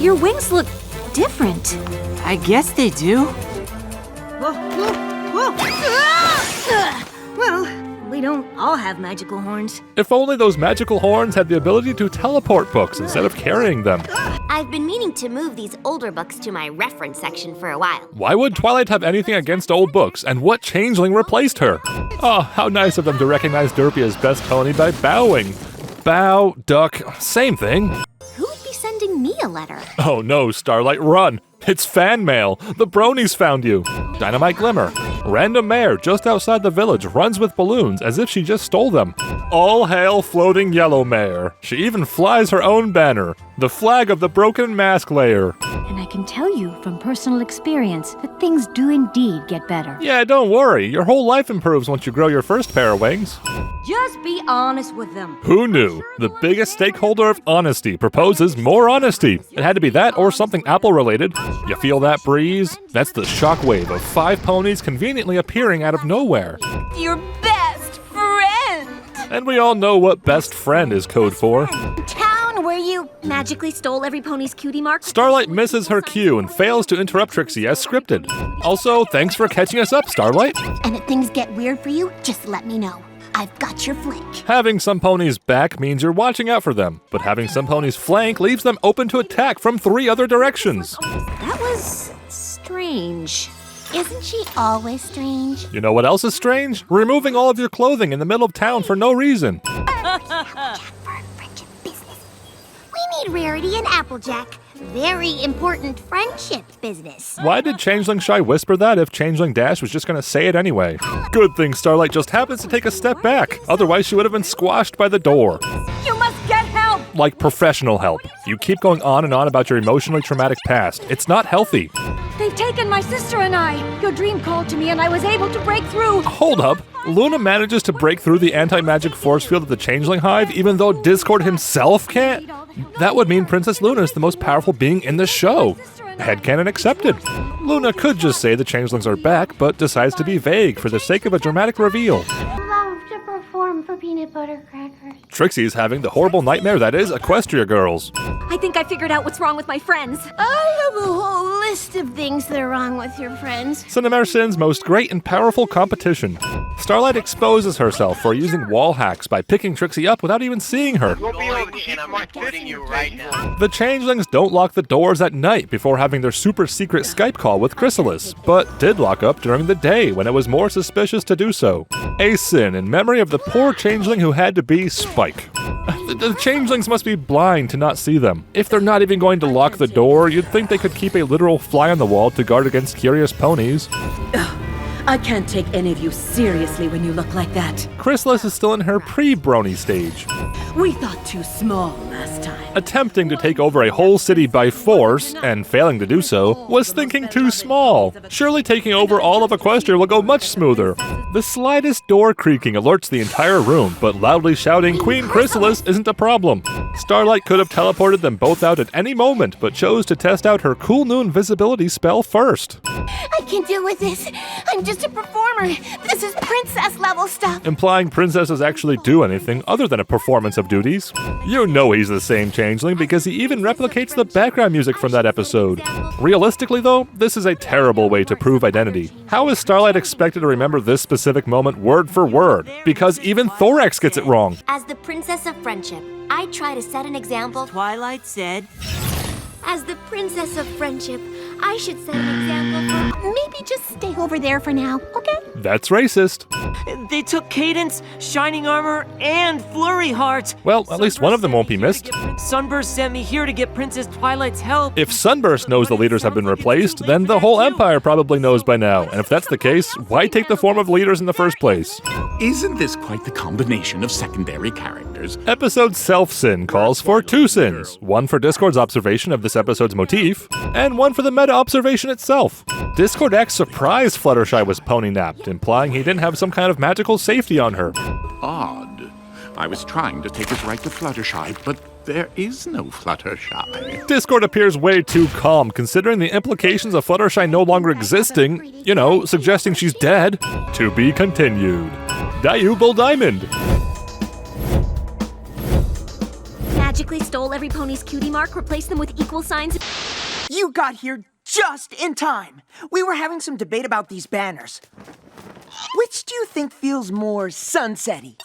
Your wings look different. I guess they do. Whoa. Well, we don't all have magical horns. If only those magical horns had the ability to teleport books instead of carrying them. I've been meaning to move these older books to my reference section for a while. Why would Twilight have anything against old books, and what changeling replaced her? Oh, how nice of them to recognize Derpy as best pony by bowing. Bow, duck, same thing. Who would be sending me a letter? Oh no, Starlight, run! It's fan mail! The bronies found you! Dynamite Glimmer. Random mare just outside the village runs with balloons as if she just stole them. All hail floating yellow mare. She even flies her own banner. The flag of the broken mask layer. And I can tell you from personal experience that things do indeed get better. Yeah, don't worry. Your whole life improves once you grow your first pair of wings. Just be honest with them. Who knew? The biggest stakeholder of honesty proposes more honesty. It had to be that or something Apple-related. You feel that breeze? That's the shockwave of 5 ponies conveniently appearing out of nowhere. Your best friend! And we all know what best friend is code for. Town where you magically stole every pony's cutie mark? Starlight misses her cue and fails to interrupt Trixie as scripted. Also, thanks for catching us up, Starlight. And if things get weird for you, just let me know. I've got your flank. Having some ponies back means you're watching out for them, but having some ponies flank leaves them open to attack from 3 other directions. That was strange. Isn't she always strange? You know what else is strange? Removing all of your clothing in the middle of town for no reason. We need Rarity and Applejack. Very important friendship business. Why did Changeling Shy whisper that if Changeling Dash was just gonna say it anyway? Good thing Starlight just happens to take a step back. Otherwise, she would have been squashed by the door. You must get help! Like professional help. You keep going on and on about your emotionally traumatic past. It's not healthy. They've taken my sister and I. Your dream called to me and I was able to break through. Hold up. Luna manages to break through the anti-magic force field of the Changeling Hive even though Discord himself can't? That would mean Princess Luna is the most powerful being in the show. Headcanon accepted. Luna could just say the Changelings are back, but decides to be vague for the sake of a dramatic reveal. Love to perform for peanut butter crackers. Trixie's having the horrible nightmare that is Equestria Girls. I think I figured out what's wrong with my friends. I have a whole list of things that are wrong with your friends. Cinemare Sin's most great and powerful competition. Starlight exposes herself for using wall hacks by picking Trixie up without even seeing her. And I'm reporting you right now. The Changelings don't lock the doors at night before having their super secret Skype call with Chrysalis, but did lock up during the day when it was more suspicious to do so. A sin in memory of the poor Changeling who had to be Spike. The Changelings must be blind to not see them. If they're not even going to lock the door, you'd think they could keep a literal fly on the wall to guard against curious ponies. I can't take any of you seriously when you look like that. Chrysalis is still in her pre-brony stage. We thought too small last time. Attempting to take over a whole city by force, and failing to do so, was thinking too small. Surely taking over all of Equestria will go much smoother. The slightest door creaking alerts the entire room, but loudly shouting Queen Chrysalis isn't a problem. Starlight could have teleported them both out at any moment, but chose to test out her Cool Noon visibility spell first. I can deal with this. I'm just a performer. This is princess level stuff. Implying princesses actually do anything other than a performance of duties. You know he's the same Changeling because he even replicates the background music from that episode. Realistically though, this is a terrible way to prove identity. How is Starlight expected to remember this specific moment word for word? Because even Thorax gets it wrong. As the princess of friendship, I try to set an example. Twilight said, As the princess of friendship, I should set an example for maybe just stay over there for now, okay? That's racist. they took Cadence, Shining Armor, and Flurry Heart. Well, at least one of them won't be missed. Sunburst sent me here to get Princess Twilight's help. If Sunburst knows the leaders have been replaced, then the whole Empire probably knows by now. And if that's the case, why take the form of leaders in the first place? Isn't this quite the combination of secondary characters? Episode Self-Sin calls for 2 sins. One for Discord's observation of this episode's motif, and one for the meta observation itself. Discord acts surprised Fluttershy was pony-napped, implying he didn't have some kind of magical safety on her. Odd. I was trying to take us right to Fluttershy, but there is no Fluttershy. Discord appears way too calm, considering the implications of Fluttershy no longer existing, you know, suggesting she's dead. To be continued. Diubal Diamond. magically stole every pony's cutie mark, replaced them with equal signs. You got here just in time. We were having some debate about these banners. Which do you think feels more sunsetty?